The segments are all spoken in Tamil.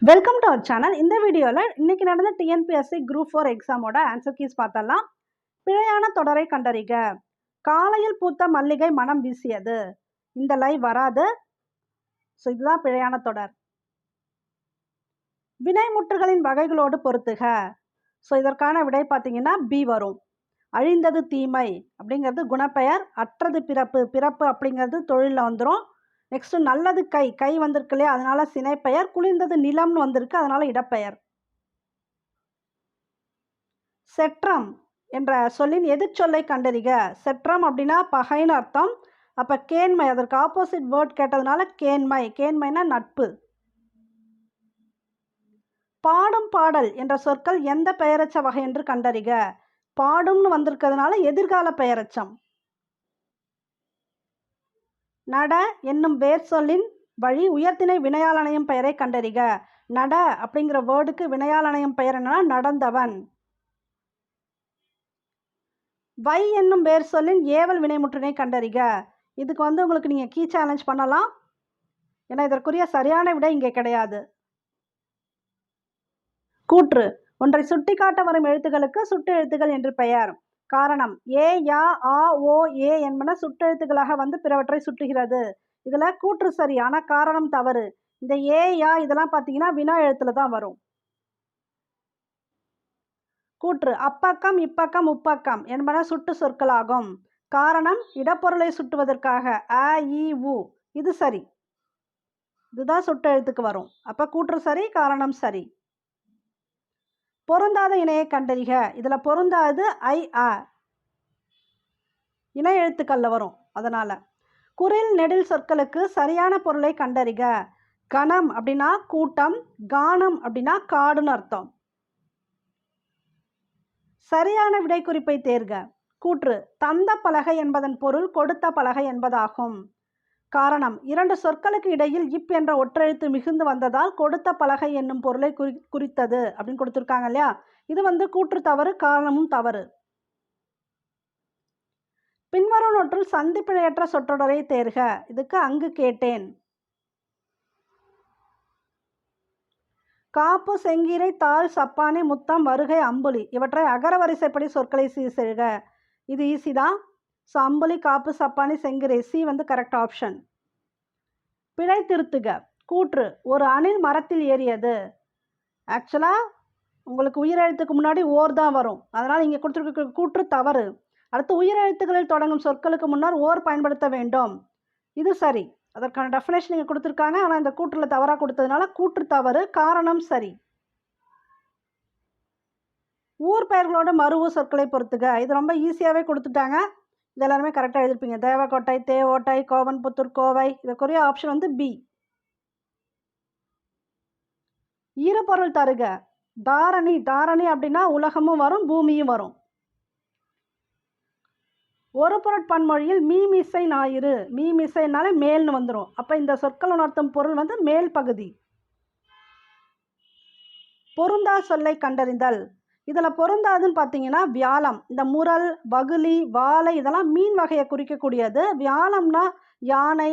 Welcome to our channel. இந்த வீடியோவில் இன்னைக்கு நடந்த டிஎன்பிஎஸ்சி குரூப் 4 எக்ஸாமோட ஆன்சர் கீஸ் பார்த்தலாம். பிழையான தொடரை கண்டறிக. காலையில் பூத்த மல்லிகை மனம் வீசியது. இந்த லைவ் வராது. ஸோ இதுதான் பிழையான தொடர். வினைமுற்றுகளின் வகைகளோடு பொருத்துக. ஸோ இதற்கான விடை பார்த்தீங்கன்னா பி வரும். அழிந்தது தீமை அப்படிங்கிறது குணப்பெயர். அற்றது பிறப்பு, பிறப்பு அப்படிங்கிறது தொழிலில் வந்துடும். நெக்ஸ்ட் நல்லது கை, கை வந்திருக்கு இல்லையா, அதனால சினைப்பெயர். குளிர்ந்தது நிலம்னு வந்திருக்கு, அதனால இடப்பெயர். செற்றம் என்ற சொல்லின் எதிர்ச்சொல்லை கண்டறிக. செற்றம் அப்படின்னா பகைன்னு அர்த்தம். அப்ப கேண்மை, அதற்கு ஆப்போசிட் வேர்ட் கேட்டதுனால கேண்மை. கேண்மைனா நட்பு. பாடும் பாடல் என்ற சொற்கள் எந்த பெயரச்ச வகை என்று கண்டறிக. பாடும்னு வந்திருக்கிறதுனால எதிர்கால பெயரச்சம். நட என்னும் வேர் சொல்லின் வழி உயர்த்திணை வினையாளனையும் பெயரை கண்டறிக. நட அப்படிங்கிற வேர்டுக்கு வினையாளனையும் பெயர் என்னன்னா நடந்தவன். வை என்னும் வேர் சொல்லின் ஏவல் வினைமுற்றினை கண்டறிக. இதுக்கு உங்களுக்கு நீங்க கீ சேலஞ்ச் பண்ணலாம். ஏன்னா இதற்குரிய சரியான விடை இங்கே கிடையாது. கூற்று ஒன்றை சுட்டிக்காட்ட வரும் எழுத்துக்களுக்கு சுட்டு எழுத்துக்கள் என்று பெயர். காரணம் ஏ, யா, ஆ, ஓ, ஏ என்பன சுட்டெழுத்துக்களாக வந்து பிறவற்றை சுட்டுகிறது. இதுல கூற்று சரி, ஆனா காரணம் தவறு. இந்த ஏ, யா இதெல்லாம் பார்த்தீங்கன்னா வினா எழுத்துல தான் வரும். கூற்று அப்பக்கம், இப்பக்கம், முப்பக்கம் என்பன சுட்டு சொற்களாகும். காரணம் இடப்பொருளை சுட்டுவதற்காக அ, இ, உ. இது சரி, இதுதான் சுட்டு எழுத்துக்கு வரும். அப்ப கூற்று சரி, காரணம் சரி. பொருந்தாத இணையை கண்டறிக. இதுல பொருந்தாது ஐ, அ இணை எழுத்துக்கள்ல வரும். அதனால குறில் நெடில் சொற்களுக்கு சரியான பொருளை கண்டறிக. கணம் அப்படின்னா கூட்டம், கானம் அப்படின்னா காடுன்னு அர்த்தம். சரியான விடை குறிப்பை தேர்க. கூற்று தந்த பலகை என்பதன் பொருள் கொடுத்த பலகை என்பதாகும். காரணம் இரண்டு சொற்களுக்கு இடையில் இப் என்ற ஒற்றெழுத்து மிகுந்து வந்ததால் கொடுத்த பலகை என்னும் பொருளை குறித்தது அப்படின்னு கொடுத்துருக்காங்க இல்லையா. இது கூற்று தவறு, காரணமும் தவறு. பின்வரும் ஒன்றில் சந்திப்பிழையற்ற சொற்றொடரை தேர்க. இதுக்கு அங்கு கேட்டேன். காப்பு, செங்கீரை, தாள், சப்பானி, முத்தம், வருகை, அம்புலி இவற்றை அகர வரிசைப்படி சொற்களை சீர்செய்க. இது ஈஸி தான். ஸோ அம்புலி, காப்பு, சப்பானி, செங்கீரை, சி கரெக்ட் ஆப்ஷன். பிழை திருத்துக. கூற்று ஒரு அணில் மரத்தில் ஏறியது. ஆக்சுவலா உங்களுக்கு உயிரெழுத்துக்கு முன்னாடி ஓர் தான் வரும், அதனால இங்கே கொடுத்துருக்க கூற்று தவறு. அடுத்து உயிரெழுத்துக்களில் தொடங்கும் சொற்களுக்கு முன்னர் ஓர் பயன்படுத்த வேண்டும். இது சரி, அதற்கான டெஃபினேஷன் இங்கே கொடுத்துருக்காங்க. ஆனால் இந்த கூற்றில் தவறாக கொடுத்ததுனால கூற்று தவறு, காரணம் சரி. ஊர் பெயர்களோட மருவு சொற்களை பொறுத்துக. இது ரொம்ப ஈஸியாகவே கொடுத்துட்டாங்க. இது எல்லாருமே கரெக்டாக எழுதிருப்பீங்க. தேவக்கோட்டை, தேவோட்டை, கோவன்புத்தூர், கோவை. இதுக்குரிய ஆப்ஷன் பி. ஈரப்பொருள் தருக. தாரணி, தாரணி அப்படின்னா உலகமும் வரும், பூமியும் வரும். ஒரு பொருட்பன்மொழியில் மீமிசை ஞாயிறு. மீமிசைனால மேல்னு வந்துடும். அப்ப இந்த சொற்கள் உணர்த்தும் பொருள் மேல் பகுதி. பொருந்தா சொல்லை கண்டறிந்தல். இதுல பொருந்தாதுன்னு பார்த்தீங்கன்னா வியாழம். இந்த முரல், வகுலி, வாழை இதெல்லாம் மீன் வகையை குறிக்கக்கூடியது. வியாழம்னா யானை,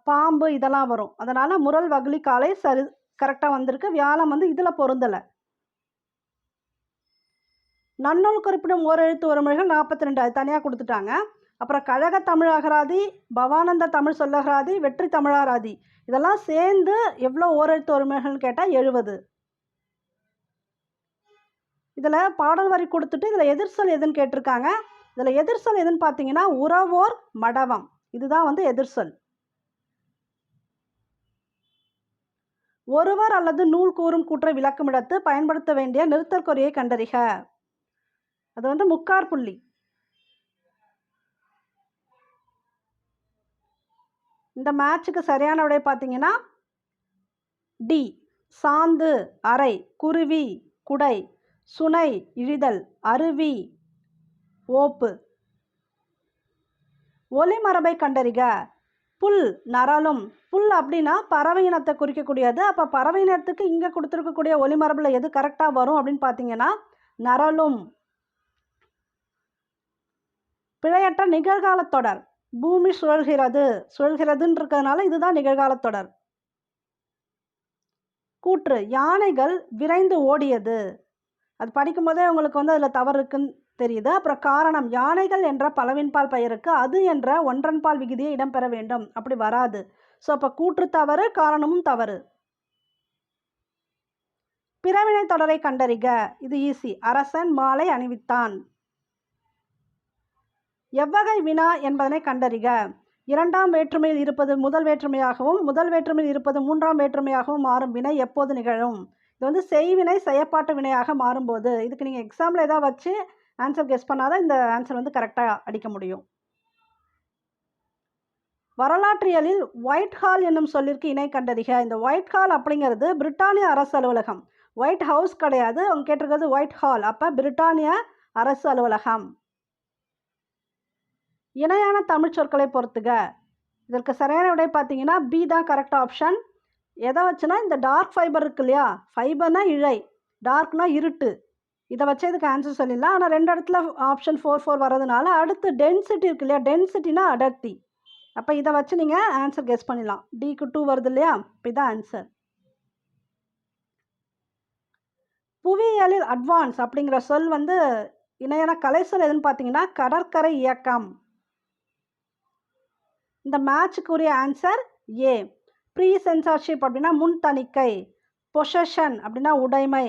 பாம்பு இதெல்லாம் வரும். அதனால முரல், வகுலி, காளை சரி கரெக்டாக வந்திருக்கு. வியாழம் இதுல பொருந்தலை. நன்னூல் குறிப்பிடும் ஓரெழுத்து ஒரு மொழிகள் 42 அது தனியாக கொடுத்துட்டாங்க. அப்புறம் கழக தமிழ் அகராதி, பவானந்த தமிழ் சொல்லகராதி, வெற்றி தமிழாராதி இதெல்லாம் சேர்ந்து எவ்வளோ ஓரெழுத்து ஒரு மொழிகள்னு கேட்டால் 70. இதில் பாடல் வரி கொடுத்துட்டு இதில் எதிர்சொல் எதுன்னு கேட்டிருக்காங்க. இதில் எதிர்சொல் எதுன்னு பார்த்தீங்கன்னா உறவோர் மடவம். இதுதான் எதிர்சொல். ஒருவர் அல்லது நூல் கூறும் கூற்றை விளக்குமிடத்து பயன்படுத்த வேண்டிய நிறுத்தற்குறியை கண்டறிக. அது முக்கார் புள்ளி. இந்த மேட்சுக்கு சரியான விடை பார்த்தீங்கன்னா டி. சாந்து, அறை, குருவி, குடை, சுனை, இழிதல், அருவி, ஓப்பு. ஒலிமரபை கண்டறிக. புல், நரலும். புல் அப்படின்னா பறவை இனத்தை குறிக்கக்கூடியது. அப்போ பறவை இனத்துக்கு இங்கே கொடுத்துருக்கக்கூடிய ஒலிமரபில் எது கரெக்டாக வரும் அப்படின்னு பார்த்தீங்கன்னா நரலும். பிழையற்ற நிகழ்கால தொடர். பூமி சுழல்கிறது, சுழல்கிறதுன்னு இருக்கிறதுனால இதுதான் நிகழ்கால தொடர். கூற்று யானைகள் விரைந்து ஓடியது. அது படிக்கும்போதே உங்களுக்கு வந்து அதில் தவறு இருக்குன்னு தெரியுது. அப்புறம் காரணம் யானைகள் என்ற பலவின்பால் பெயருக்கு அது என்ற ஒன்றன்பால் விகுதியை இடம்பெற வேண்டும். அப்படி வராது. ஸோ அப்போ கூற்று தவறு, காரணமும் தவறு. பிறவினை தொடரை கண்டறிக. இது ஈஸி. அரசன் மாலை அணிவித்தான். எவ்வகை வினா என்பதனை கண்டறிக. இரண்டாம் வேற்றுமையில் இருப்பது முதல் வேற்றுமையாகவும் முதல் வேற்றுமையில் இருப்பது மூன்றாம் வேற்றுமையாகவும் மாறும் வினை எப்போது நிகழும்? இது வந்து செய்வினை செயற்பாட்டு வினையாக மாறும்போது. இதுக்கு நீங்கள் எக்ஸாம்பிள் ஏதாவது வச்சு ஆன்சர் கெஸ் பண்ணாதான் இந்த ஆன்சர் வந்து கரெக்டாக அடிக்க முடியும். வரலாற்றியலில் ஒயிட் ஹால் என்னும் சொல்லிற்கு இணை கண்டறிக. இந்த ஒயிட் ஹால் அப்படிங்கிறது பிரிட்டானிய அரசு அலுவலகம். ஒயிட் ஹவுஸ் கிடையாது, அவங்க கேட்டிருக்கிறது ஒயிட் ஹால். அப்போ பிரிட்டானிய அரசு அலுவலகம். இணையான தமிழ் சொற்களை பொறுத்துக. இதற்கு சரியான விடை பார்த்தீங்கன்னா பி தான் கரெக்ட் ஆப்ஷன். எதை வச்சுன்னா இந்த டார்க் ஃபைபர் இருக்கு இல்லையா, ஃபைபர்னா இழை, டார்க்னா இருட்டு, இதை வச்சு இதுக்கு ஆன்சர் சொல்லிடலாம். ஆனால் ரெண்டு இடத்துல ஆப்ஷன் 4 வரதுனால அடுத்து டென்சிட்டி இருக்கு இல்லையா, டென்சிட்டினா அடர்த்தி. அப்போ இதை வச்சு நீங்கள் ஆன்சர் கெஸ் பண்ணிடலாம். டிக்கு 2 வருது இல்லையா, இப்போ இதான் ஆன்சர். புவியியலில் அட்வான்ஸ் அப்படிங்கிற சொல் வந்து இணையான கலைச்சொல் எதுன்னு பார்த்தீங்கன்னா கடற்கரை இயக்கம். இந்த மேட்சுக்குரிய ஆன்சர் ஏ. ப்ரீ சென்சார்ஷிப் அப்படின்னா முன் தணிக்கை, பொசஷன் அப்படின்னா உடைமை,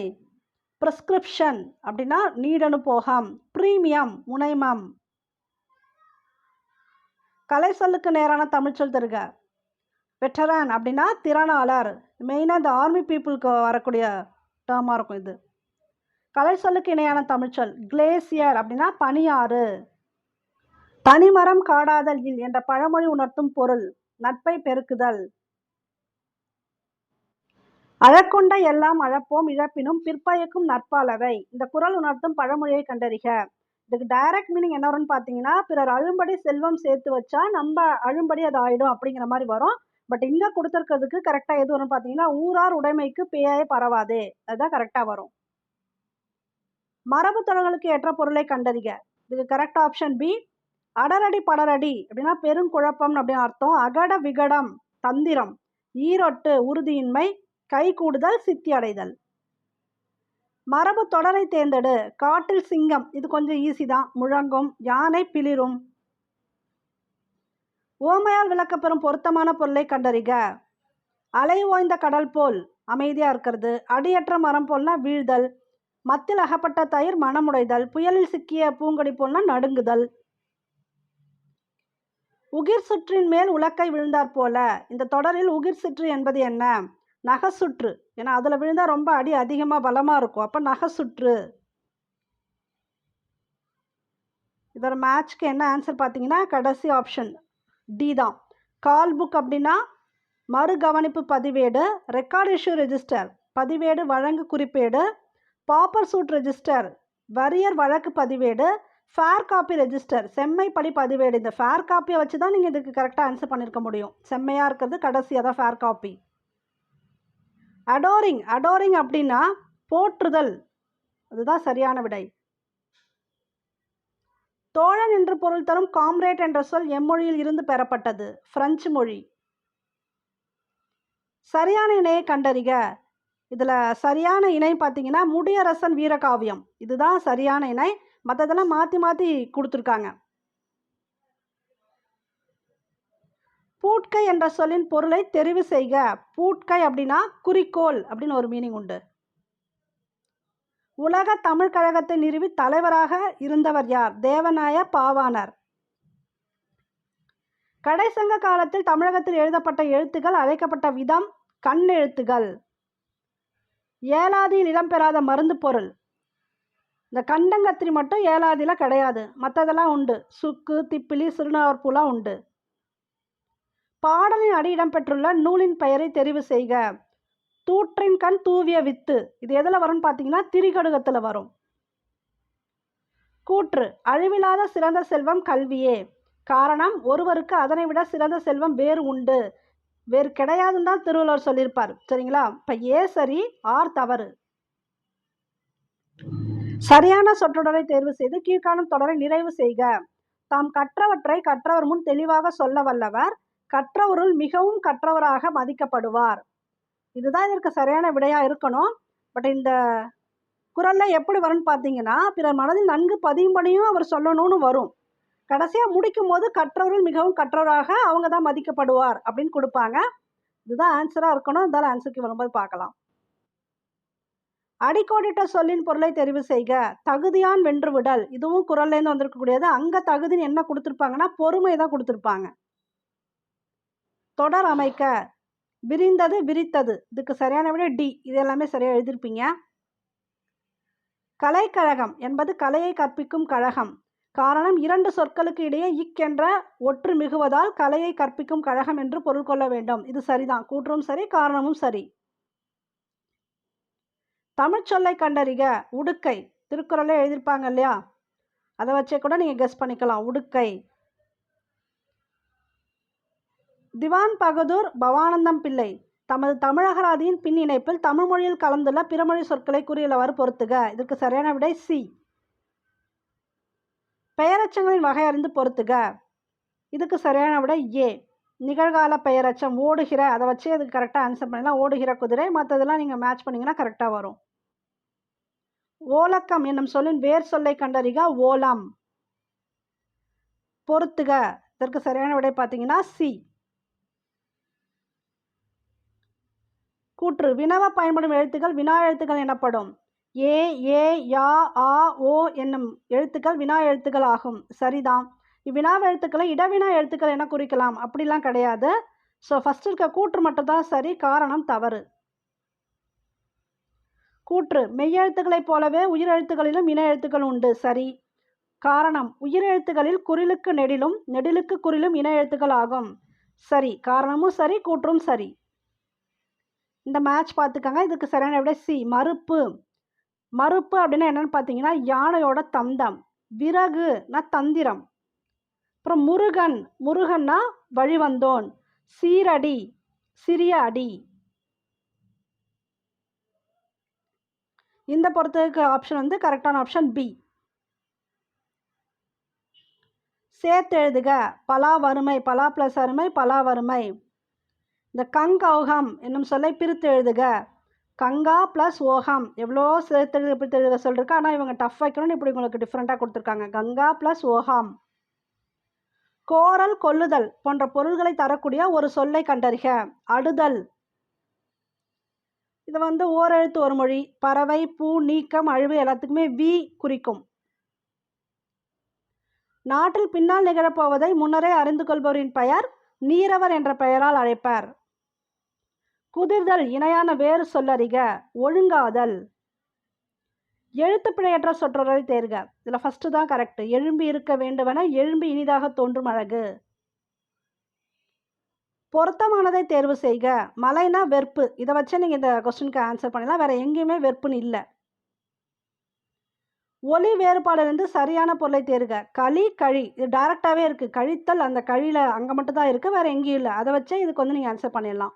ப்ரிஸ்கிரிப்ஷன் அப்படின்னா நீடனுபோகம், ப்ரீமியம் முனைமம். கலை சொல்லுக்கு நேரான தமிழ்ச்சொல் தருக. வெட்டரான் அப்படின்னா திறனாளர், மெயினாக இந்த ஆர்மி பீப்புளுக்கு வரக்கூடிய டேர்மாக இருக்கும் இது. கலை சொல்லுக்கு இணையான தமிழ்ச்சொல் கிளேசியர் அப்படின்னா பனியாறு. தனிமரம் காடாதல் இல் என்ற பழமொழி உணர்த்தும் பொருள் நட்பை பெருக்குதல். அழக்கொண்ட எல்லாம் அழப்போம் இழப்பினும் பிற்பயக்கும் நட்பாளவை. இந்த குறள் உணர்த்தும் பழமொழியை கண்டறிக. இதுக்கு டைரக்ட் மீனிங் என்ன வரும்னு பார்த்தீங்கன்னா பிறர் அழும்படி செல்வம் சேர்த்து வச்சா நம்ம அழும்படி அது ஆயிடும் அப்படிங்கிற மாதிரி வரும். பட் இங்கே கொடுத்துருக்கிறதுக்கு கரெக்டாக எது வரும்னு பார்த்தீங்கன்னா ஊரார் உடைமைக்கு பேயே பரவாதே, அதுதான் கரெக்டாக வரும். மரபு தொடர்களுக்கு ஏற்ற பொருளை கண்டறிக. இதுக்கு கரெக்ட் ஆப்ஷன் பி. அடரடி படரடி அப்படின்னா பெருங்குழப்பம் அப்படின்னு அர்த்தம். அகட விகடம் தந்திரம், ஈரொட்டு உறுதியின்மை, கை கூடுதல் சித்தி அடைதல். மரபு தொடரை தேர்ந்தெடு. காட்டில் சிங்கம், இது கொஞ்சம் ஈஸி தான், முழங்கும். யானை பிளிரும். ஓமையால் விளக்கப்பெறும் பொருத்தமான பொருளை கண்டறிக. அலை ஓய்ந்த கடல் போல் அமைதியா இருக்கிறது, அடியற்ற மரம் போல்னா வீழ்தல், மத்தில் அகப்பட்ட தயிர் மனமுடைதல், புயலில் சிக்கிய பூங்கொடி போல்னா நடுங்குதல். உகிர் சுற்றின் மேல் உலக்கை விழுந்தாற் போல. இந்த தொடரில் உகிர் சுற்று என்பது என்ன? நகசுற்று. ஏன்னா அதில் விழுந்தா ரொம்ப அடி அதிகமாக பலமாக இருக்கும், அப்போ நகசுற்று. இதோட மேட்ச்க்கு என்ன ஆன்சர் பார்த்தீங்கன்னா கடைசி ஆப்ஷன் டி தான். கால் புக் அப்படின்னா மறு கவனிப்பு பதிவேடு, ரெக்கார்ட் இஷ்யூ ரெஜிஸ்டர் பதிவேடு வழங்கு குறிப்பேடு, பாப்பர் சூட் ரெஜிஸ்டர் வரியர் வழக்கு பதிவேடு, ஃபேர் காப்பி ரெஜிஸ்டர் செம்மைப்படி பதிவேடு. இந்த ஃபேர் காப்பியை வச்சு தான் நீங்கள் இதுக்கு கரெக்டாக ஆன்சர் பண்ணியிருக்க முடியும். செம்மையாக இருக்கிறது கடைசியாக தான் ஃபேர் காப்பி. அடோரிங், அடோரிங் அப்படின்னா போற்றுதல், அதுதான் சரியான விடை. தோழன் என்று பொருள் தரும் காம்ரேட் என்ற சொல் எம்மொழியில் இருந்து பெறப்பட்டது? பிரெஞ்சு மொழி. சரியான இணையை கண்டறிக. இதில் சரியான இணை பார்த்தீங்கன்னா முடியரசன் வீரகாவியம், இதுதான் சரியான இணை. மற்றதெல்லாம் மாற்றி மாற்றி கொடுத்துருக்காங்க. பூட்கை என்ற சொல்லின் பொருளை தெரிவு செய்க. பூட்கை அப்படின்னா குறிக்கோள் அப்படின்னு ஒரு மீனிங் உண்டு. உலக தமிழ் கழகத்தை நிறுவி தலைவராக இருந்தவர் யார்? தேவநாய பாவாணர். கடைசங்க காலத்தில் தமிழகத்தில் எழுதப்பட்ட எழுத்துக்கள் அழைக்கப்பட்ட விதம் கண் எழுத்துகள். ஏலாதியில் இடம்பெறாத மருந்து பொருள். இந்த கண்டங்கத்திரி மட்டும் ஏலாதியில் கிடையாது, மற்றதெல்லாம் உண்டு. சுக்கு, திப்பிலி, சிறுநாவற்பூலாம் உண்டு. பாடலின் அடி இடம்பெற்றுள்ள நூலின் பெயரை தெரிவு செய்க. தூற்றின் கண் தூவிய வித்து, இது எதில் வரும்னு பார்த்தீங்கன்னா திரிகடுகத்தில் வரும். கூற்று அழிவில்லாத சிறந்த செல்வம் கல்வியே. காரணம் ஒருவருக்கு அதனை விட சிறந்த செல்வம் வேறு உண்டு, வேறு கிடையாதுன்னு தான் திருவள்ளுவர் சொல்லியிருப்பார். சரிங்களா? இப்போ ஏ சரி, ஆர் தவறு. சரியான சொற்றொடரை தேர்வு செய்து கீழ்காணும் தொடரை நிறைவு செய்க. தாம் கற்றவற்றை கற்றவர் முன் தெளிவாக சொல்ல வல்லவர் கற்றவருள் மிகவும் கற்றவராக மதிக்கப்படுவார். இதுதான் இதற்கு சரியான விடையாக இருக்கணும். பட் இந்த குறளில் எப்படி வரும்னு பார்த்தீங்கன்னா, பிறர் மனதில் நன்கு பதியும்படியும் அவர் சொல்லணும்னு வரும். கடைசியாக முடிக்கும் போது கற்றவர்கள் மிகவும் கற்றவராக அவங்க தான் மதிக்கப்படுவார் அப்படின்னு கொடுப்பாங்க. இதுதான் ஆன்சராக இருக்கணும். இருந்தாலும் ஆன்சருக்கு வரும்போது பார்க்கலாம். அடிக்கோடிட்ட சொல்லின் பொருளை தெரிவு செய்க. தகுதியான் வென்று விடல். இதுவும் குறள்லேருந்து வந்திருக்கக்கூடியது. அங்கே தகுதின்னு என்ன கொடுத்துருப்பாங்கன்னா பொறுமை தான் கொடுத்துருப்பாங்க. தொடர் அமைக்க. விரிந்தது விரித்தது. இதுக்கு சரியான விட டி. இது எல்லாமே சரியாக எழுதியிருப்பீங்க. கலைக்கழகம் என்பது கலையை கற்பிக்கும் கழகம். காரணம் 2 சொற்களுக்கு இடையே இக் என்ற ஒற்று மிகுவதால் கலையை கற்பிக்கும் கழகம் என்று பொருள் கொள்ள வேண்டும். இது சரிதான். கூற்றும் சரி, காரணமும் சரி. தமிழ்ச்சொல்லை கண்டறிக. உடுக்கை. திருக்குறளே எழுதியிருப்பாங்க இல்லையா, அதை வச்சே கூட நீங்கள் கெஸ் பண்ணிக்கலாம். உடுக்கை. திவான் பகதூர் பவானந்தம் பிள்ளை தமது தமிழகராதியின் பின் இணைப்பில் தமிழ் மொழியில் கலந்துள்ள பிறமொழி சொற்களை கூறியுள்ளவாறு பொறுத்துக. இதற்கு சரியான விடை சி. பெயரச்சங்களின் வகை அறிந்து பொறுத்துக. இதுக்கு சரியான விடை ஏ. நிகழ்கால பெயரச்சம். ஓடுகிற, அதை வச்சு அதுக்கு கரெக்டாக ஆன்சர் பண்ணலாம். ஓடுகிற குதிரை. மற்றதெல்லாம் நீங்கள் மேட்ச் பண்ணிங்கன்னா கரெக்டாக வரும். ஓலக்கம் என்னும் சொல்லின் வேர் சொல்லை கண்டறிக. ஓலம். பொறுத்துக. இதற்கு சரியான விடை பார்த்தீங்கன்னா சி. கூற்று. வினவ பயன்படும் எழுத்துக்கள் வினா எழுத்துக்கள் எனப்படும். ஏ, ஏ, யா, ஆ, ஓ என்னும் எழுத்துக்கள் வினா எழுத்துக்கள் ஆகும். சரிதான். இவ்வினா எழுத்துக்களை இடவினா எழுத்துக்கள் என குறிக்கலாம். அப்படிலாம் கிடையாது. ஸோ ஃபர்ஸ்ட் இருக்க கூற்று மட்டும்தான் சரி, காரணம் தவறு. கூற்று. மெய்யெழுத்துக்களைப் போலவே உயிரெழுத்துக்களிலும் இன எழுத்துக்கள் உண்டு. சரி. காரணம். உயிரெழுத்துக்களில் குறிலுக்கு நெடிலும் நெடிலுக்கு குறிலும் இன எழுத்துக்கள் ஆகும். சரி. காரணமும் சரி, கூற்றும் சரி. இந்த மேட்ச் பார்த்துக்கங்க. இதுக்கு சரியான விட சி. மறுப்பு. மறுப்பு அப்படின்னா என்னன்னு பார்த்தீங்கன்னா யானையோட தந்தம். விறகுனா தந்திரம். அப்புறம் முருகன். முருகன்னா வழிவந்தோன். சீரடி சிறிய அடி. இந்த பொறுத்ததுக்கு ஆப்ஷன் வந்து கரெக்டான ஆப்ஷன் பி. சேர்த்து எழுதுக. பலா வறுமை. பலா பிளஸ் அருமை பலா வறுமை. இந்த கங்கௌகம் என்னும் சொல்லை பிரித்து எழுதுக. கங்கா ப்ளஸ் ஓகம். எவ்வளோ சேர்த்து எப்படி எழுத சொல்லிருக்கு, ஆனால் இவங்க டஃப் வைக்கணும்னு இப்படி உங்களுக்கு டிஃப்ரெண்ட்டாக கொடுத்துருக்காங்க. கங்கா ப்ளஸ் ஓகாம். கோரல் கொல்லுதல் போன்ற பொருள்களை தரக்கூடிய ஒரு சொல்லை கண்டறிக. அடுதல். இது வந்து ஓரெழுத்து ஒரு மொழி. பறவை, பூ, நீக்கம், அழிவு எல்லாத்துக்குமே வி குறிக்கும். நாட்டில் பின்னால் நிகழப்போவதை முன்னரே அறிந்து கொள்பவரின் பெயர் நீரவர் என்ற பெயரால் அழைப்பர். குதிர்தல் இணையான வேறு சொல்லறிக. ஒழுங்காதல். எழுத்துப்பிழையற்ற சொற்றொடரை தேர்க. இதில் ஃபர்ஸ்ட் தான் கரெக்ட். எழும்பி இருக்க வேண்டுவன எழும்பி இனிதாக தோன்றும் அழகு. பொருத்தமானதை தேர்வு செய்க. மலைனா வெறுப்பு. இதை வச்சு நீங்கள் இந்த கொஸ்டினுக்கு ஆன்சர் பண்ணலாம். வேற எங்கேயுமே வெறுப்புன்னு இல்லை. ஒலி வேறுபாடிலிருந்து சரியான பொருளை தேர்க. களி, கழி. இது டைரக்டாகவே இருக்குது. கழித்தல் அந்த கழியில் அங்கே மட்டும்தான் இருக்குது, வேற எங்கேயும் இல்லை. அதை வச்சே இதுக்கு வந்து நீங்கள் ஆன்சர் பண்ணிடலாம்.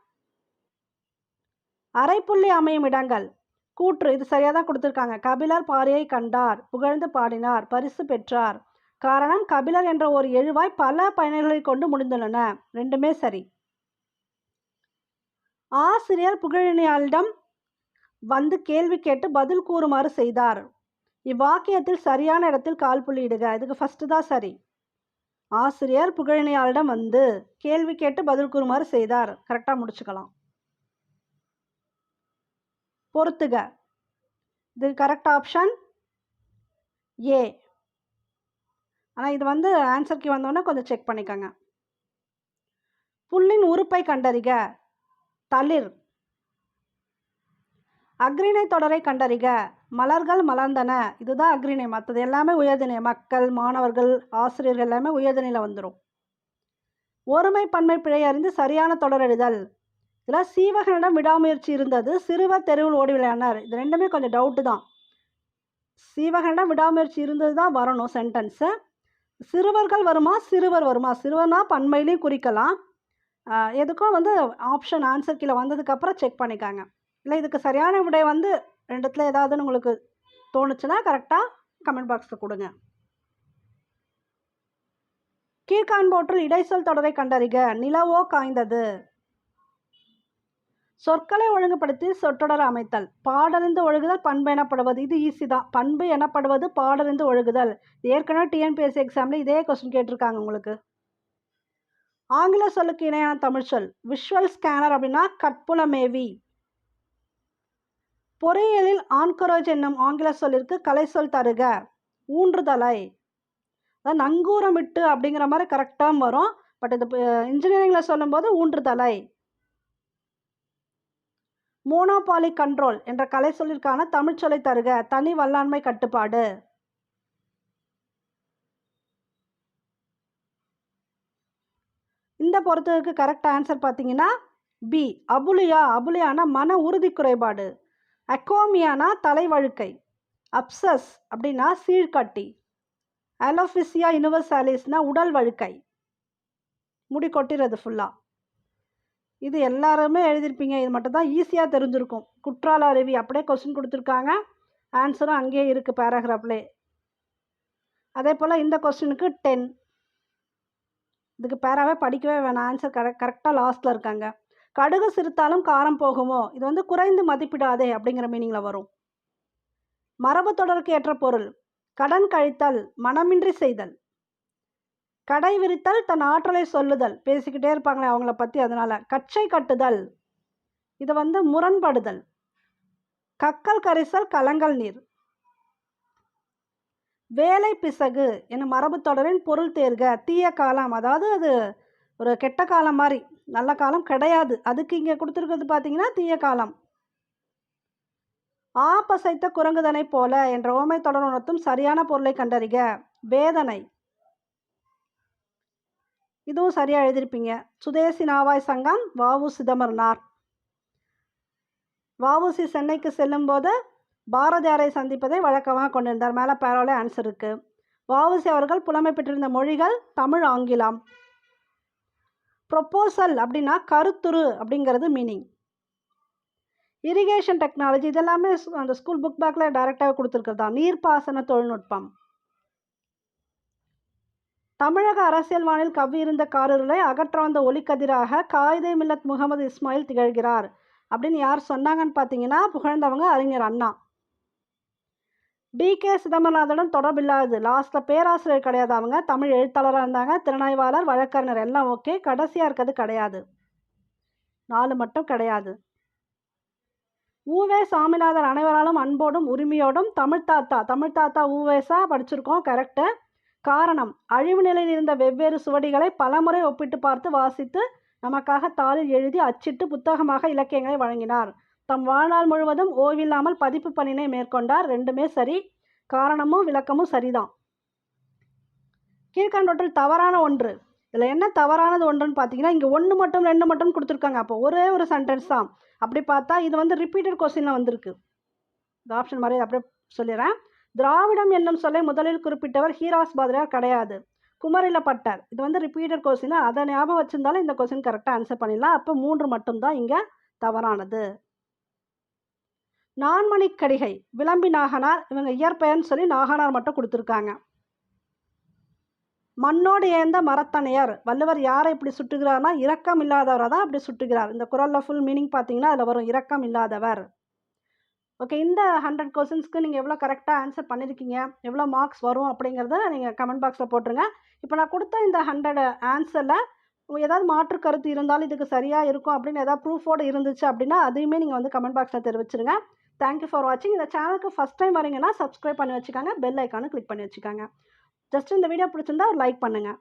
அரைப்புள்ளி அமையும் இடங்கள். கூற்று. இது சரியாக தான் கொடுத்துருக்காங்க. கபிலர் பாரியை கண்டார், புகழ்ந்து பாடினார், பரிசு பெற்றார். காரணம் கபிலர் என்ற ஒரு எழுவாய் பல பயணங்களை கொண்டு முடிந்துள்ளன. ரெண்டுமே சரி. ஆசிரியர் புகழினியாளிடம் வந்து கேள்வி கேட்டு பதில் கூறுமாறு செய்தார். இவ்வாக்கியத்தில் சரியான இடத்தில் கால் புள்ளி இடுக. இதுக்கு ஃபர்ஸ்ட் தான் சரி. ஆசிரியர் புகழினியாளிடம் வந்து கேள்வி கேட்டு பதில் கூறுமாறு செய்தார். கரெக்டாக முடிச்சுக்கலாம். பொறுத்துக. இது கரெக்ட் ஆப்ஷன் ஏ. ஆனால் இது வந்து ஆன்சருக்கு வந்தோன்னே கொஞ்சம் செக் பண்ணிக்கோங்க. புல்லின் உறுப்பை கண்டறிக. தளிர். அக்ரிணை தொடரை கண்டறிக. மலர்கள் மலர்ந்தன. இதுதான் அக்ரிணை. மற்றது எல்லாமே உயர்திணை. மக்கள், மாணவர்கள், ஆசிரியர்கள் எல்லாமே உயர்திணையில் வந்துடும். ஒருமை பன்மை பிழை அறிந்து சரியான தொடர் எழுதல். இதில் சீவகனிடம் விடாமுயற்சி இருந்தது, சிறுவர் தெருவில் ஓடி விளையாடினார். இது ரெண்டுமே கொஞ்சம் டவுட்டு தான். சீவகனிடம் விடாமுயற்சி இருந்தது தான் வரணும் சென்டென்ஸு. சிறுவர்கள் வருமா, சிறுவர் வருமா? சிறுவர்னா பன்மையிலையும் குறிக்கலாம். எதுக்கும் வந்து ஆப்ஷன் ஆன்சர் கீழே வந்ததுக்கப்புறம் செக் பண்ணிக்காங்க. இல்லை இதுக்கு சரியான விடை வந்து ரெண்டுத்தில் ஏதாவதுன்னு உங்களுக்கு தோணுச்சுன்னா கரெக்டாக கமெண்ட் பாக்ஸில் கொடுங்க. கீழ்காண்போற்றில் இடைச்சொல் தொடரை கண்டறிக. நிலவோ காய்ந்தது. சொற்களை ஒழுங்குபடுத்தி சொற்றொடர் அமைத்தல். பாடறிந்து ஒழுகுதல் பண்பு எனப்படுவது. இது ஈஸி தான். பண்பு எனப்படுவது பாடறிந்து ஒழுகுதல். ஏற்கனவே டிஎன்பிஎஸ்சி எக்ஸாமில் இதே கொஸ்டின் கேட்டிருக்காங்க உங்களுக்கு. ஆங்கில சொல்லுக்கு இணையான தமிழ் சொல். விஷுவல் ஸ்கேனர் அப்படின்னா கட்புலமேவி. பொறியியலில் ஆன்கரோஜ் என்னும் ஆங்கில சொல்லிற்கு கலை சொல் தருக. ஊன்றுதலை. அதாவது நங்கூரமிட்டு அப்படிங்கிற மாதிரி கரெக்டாக வரும். பட் இது இன்ஜினியரிங்கில் சொல்லும்போது ஊன்றுதலை. மோனோபாலி கண்ட்ரோல் என்ற கலை சொல்லிற்கான தமிழ் சொல்லை தருக. தனி வல்லாண்மை கட்டுப்பாடு. இந்த பொறுத்ததுக்கு கரெக்ட் ஆன்சர் பார்த்தீங்கன்னா பி. அபுலியா. அபுலியானா மன உறுதி குறைபாடு. அக்கோமியானா தலைவழுக்கை. அப்சஸ் அப்படின்னா சீழ்கட்டி. அலோஃபிசியா யூனிவர்சாலிஸ்னா உடல் வழுக்கை. முடி கொட்டிறது ஃபுல்லாக. இது எல்லாருமே எழுதியிருப்பீங்க. இது மட்டும் தான் ஈஸியாக தெரிஞ்சிருக்கும். குற்றால அருவி அப்படியே கொஸ்டின் கொடுத்துருக்காங்க. ஆன்சரும் அங்கேயே இருக்குது பேராகிராஃப்லே. அதே போல் இந்த கொஸ்டினுக்கு 10. இதுக்கு பேராவே படிக்கவே வேணாம். ஆன்சர் கரெக்டாக லாஸ்ட்டில் இருக்காங்க. கடுகு சிறுத்தாலும் காரம் போகுமோ. இது வந்து குறைந்து மதிப்பிடாதே அப்படிங்கிற மீனிங்கில் வரும். மரபு தொடருக்கு ஏற்ற பொருள். கடன் கழித்தல். மனமின்றி செய்தல். கடை விரித்தல். தன் ஆற்றலை சொல்லுதல். பேசிக்கிட்டே இருப்பாங்களே அவங்கள பற்றி, அதனால். கச்சை கட்டுதல். இது வந்து முரண்படுதல். கக்கல் கரிசல் கலங்கல் நீர். வேலை பிசகு என்னும் மரபு தொடரின் பொருள் தேர்க. தீய காலம். அதாவது அது ஒரு கெட்ட காலம் மாதிரி. நல்ல காலம் கிடையாது. அதுக்கு இங்கே கொடுத்துருக்கிறது பார்த்தீங்கன்னா தீய காலம். ஆப்பசைத்த குரங்குதனை போல என்ற ஓமை தொடர் உணர்த்தும் சரியான பொருளை கண்டறிக. வேதனை. இதுவும் சரியாக எழுதியிருப்பீங்க. சுதேசி நாவாய் சங்கம் வ.உ. சிதம்பரனார். வ.உ.சி. சென்னைக்கு செல்லும்போது பாரதியாரை சந்திப்பதை வழக்கமாக கொண்டிருந்தார். மேலே பேரோல ஆன்சர் இருக்குது. வ.உ.சி. அவர்கள் புலமை பெற்றிருந்த மொழிகள் தமிழ், ஆங்கிலம். ப்ரொப்போசல் அப்படின்னா கருத்துரு அப்படிங்கிறது மீனிங். இரிகேஷன் டெக்னாலஜி இதெல்லாமே அந்த ஸ்கூல் புக் பேக்கில் டைரெக்டாக கொடுத்துருக்குறதா. நீர்ப்பாசன தொழில்நுட்பம். தமிழக அரசியல் வானில் கவ்வியிருந்த காரிருளை அகற்ற வந்த ஒளிக்கதிராக காயிதே மில்லத் முகமது இஸ்மாயில் திகழ்கிறார் அப்படின்னு யார் சொன்னாங்கன்னு பார்த்தீங்கன்னா புகழ்ந்தவங்க அறிஞர் அண்ணா. டி.கே. சிதம்பரநாதனுடன் தொடர்பில்லாதது. லாஸ்ட்டில் பேராசிரியர் கிடையாது. அவங்க தமிழ் எழுத்தாளராக இருந்தாங்க. திறனாய்வாளர், வழக்கறிஞர் எல்லாம் ஓகே. கடைசியாக இருக்கிறது கிடையாது. 4 மட்டும் கிடையாது. ஊவே சாமிநாதன் அனைவராலும் அன்போடும் உரிமையோடும் தமிழ் தாத்தா ஊவேசா படிச்சிருக்கோம். கரெக்டு. காரணம் அழிவு நிலையில் இருந்த வெவ்வேறு சுவடிகளை பலமுறை ஒப்பிட்டு பார்த்து வாசித்து நமக்காக தாளில் எழுதி அச்சிட்டு புத்தகமாக இலக்கியங்களை வழங்கினார். தம் வாழ்நாள் முழுவதும் ஓய்வில்லாமல் பதிப்பு பணியினை மேற்கொண்டார். 2மே சரி. காரணமும் விளக்கமும் சரிதான். கீழ்கண்டவற்றில் தவறான ஒன்று. இதில் என்ன தவறானது ஒன்றுன்னு பார்த்தீங்கன்னா இங்கே 1 மட்டும் 2 மட்டும் கொடுத்துருக்காங்க. அப்போ ஒரே ஒரு சென்டென்ஸ் தான். அப்படி பார்த்தா இது வந்து ரிப்பீட்டட் கொஸ்டினில் வந்திருக்கு. இந்த ஆப்ஷன் மாதிரி அப்படியே சொல்லிடுறேன். திராவிடம் என்னும் சொல்லை முதலில் குறிப்பிட்டவர் ஹீராஸ் பாதிரியார் கிடையாது. குமரிலப்பட்டர். இது வந்து ரிப்பீட்டட் கொஸ்டின். அதை ஞாபகம் வச்சிருந்தாலும் இந்த கொஸ்டின் கரெக்டாக ஆன்சர் பண்ணிடலாம். அப்போ 3 மட்டும்தான் இங்கே தவறானது. நான்மணிக்கடிகை விளம்பி நாகனார். இவங்க இயற்பெயர்னு சொல்லி நாகனார் மட்டும் கொடுத்துருக்காங்க. மண்ணோடு ஏந்த மரத்தனையர். வள்ளுவர் யாரை இப்படி சுட்டுகிறார்னா இரக்கம் இல்லாதவரை தான் அப்படி சுட்டுகிறார். இந்த குறளில் ஃபுல் மீனிங் பார்த்தீங்கன்னா அதில் வரும் இரக்கம் இல்லாதவர். ஓகே. இந்த 100 கொஸ்டின்ஸ்க்கு நீங்கள் எவ்வளோ கரெக்டாக ஆன்சர் பண்ணியிருக்கீங்க, எவ்வளோ மார்க்ஸ் வரும் அப்படிங்கிறத நீங்கள் கமெண்ட் பாக்ஸில் போட்டுருங்க. இப்போ நான் கொடுத்த இந்த 100 ஆன்சரில் ஏதாவது மாற்று கருத்து இருந்தாலும் இதுக்கு சரியாக இருக்கும் அப்படின்னு ஏதாவது ப்ரூஃபோடு இருந்துச்சு அப்படின்னா அதையுமே நீங்கள் வந்து கமெண்ட் பாக்ஸில் தெரிவிச்சிருங்க. தேங்க்யூ ஃபார் வாட்சிங். இந்த சேனலுக்கு ஃபஸ்ட் டைம் வரீங்கன்னா சப்ஸ்கிரைப் பண்ணி வச்சுக்காங்க. பெல் ஐக்கானு கிளிக் பண்ணி வச்சுக்காங்க. ஜஸ்ட் இந்த வீடியோ பிடிச்சிருந்தா ஒரு லைக் பண்ணுங்கள்.